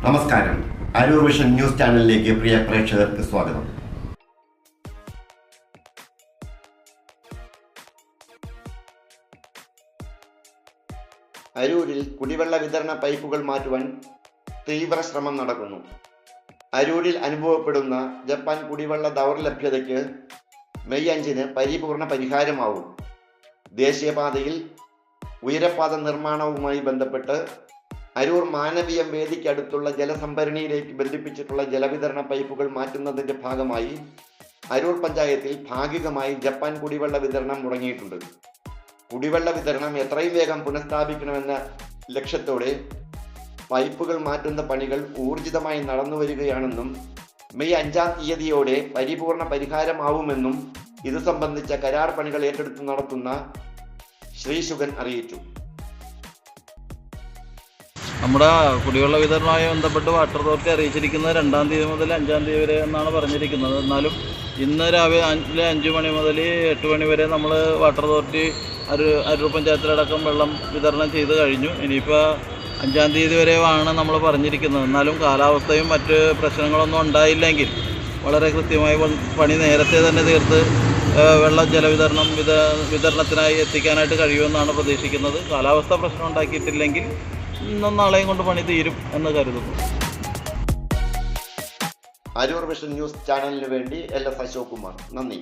നമസ്കാരം. Aroor vision news ചാനലിലേക്ക് പ്രിയ പ്രേക്ഷകർക്ക് സ്വാഗതം. അരൂരിൽ കുടിവെള്ള വിതരണ പൈപ്പുകൾ മാറ്റുവാൻ തീവ്ര ശ്രമം നടക്കുന്നു. അരൂരിൽ അനുഭവപ്പെടുന്ന ജപ്പാൻ കുടിവെള്ള ദൗർലഭ്യതയ്ക്ക് മെയ് 5-ന് പരിപൂർണ പരിഹാരമാവും. ദേശീയപാതയിൽ ഉയരപ്പാത നിർമ്മാണവുമായി ബന്ധപ്പെട്ട് അരൂർ മാനവീയം വേദിക്കടുത്തുള്ള ജലസംഭരണിയിലേക്ക് ബന്ധിപ്പിച്ചിട്ടുള്ള ജലവിതരണ പൈപ്പുകൾ മാറ്റുന്നതിൻ്റെ ഭാഗമായി അരൂർ പഞ്ചായത്തിൽ ഭാഗികമായി ജപ്പാൻ കുടിവെള്ള വിതരണം മുടങ്ങിയിട്ടുണ്ട്. കുടിവെള്ള വിതരണം എത്രയും വേഗം പുനഃസ്ഥാപിക്കണമെന്ന ലക്ഷ്യത്തോടെ പൈപ്പുകൾ മാറ്റുന്ന പണികൾ ഊർജിതമായി നടന്നുവരികയാണെന്നും മെയ് 5-ാം തീയതിയോടെ പരിപൂർണ പരിഹാരമാവുമെന്നും ഇത് സംബന്ധിച്ച കരാർ പണികൾ ഏറ്റെടുത്ത് നടത്തുന്ന ശ്രീശുഗൻ അറിയിച്ചു. നമ്മുടെ കുടിവെള്ള വിതരണവുമായി ബന്ധപ്പെട്ട് വാട്ടർ അതോറിറ്റി അറിയിച്ചിരിക്കുന്നത് 2-ാം തീയതി മുതൽ 5-ാം തീയതി വരെ എന്നാണ് പറഞ്ഞിരിക്കുന്നത്. എന്നാലും ഇന്ന് രാവിലെ 5 മണി മുതൽ 8 മണി വരെ നമ്മൾ വാട്ടർ അതോറിറ്റി അരൂർ പഞ്ചായത്തിലടക്കം വെള്ളം വിതരണം ചെയ്ത് കഴിഞ്ഞു. ഇനിയിപ്പോൾ 5-ാം തീയതി വരെയാണ് നമ്മൾ പറഞ്ഞിരിക്കുന്നത്. എന്നാലും കാലാവസ്ഥയും മറ്റ് പ്രശ്നങ്ങളൊന്നും ഉണ്ടായില്ലെങ്കിൽ വളരെ കൃത്യമായി പണി നേരത്തെ തന്നെ തീർത്ത് വിതരണത്തിനായി എത്തിക്കാനായിട്ട് കഴിയുമെന്നാണ് പ്രതീക്ഷിക്കുന്നത്. കാലാവസ്ഥ പ്രശ്നം ഉണ്ടാക്കിയിട്ടില്ലെങ്കിൽ ഇന്നും നാളെയും കൊണ്ട് പണി തീരും എന്ന് കരുതുന്നു. അരൂർ വിഷൻ ന്യൂസ് ചാനലിന് വേണ്ടി LS അശോക് കുമാർ. നന്ദി.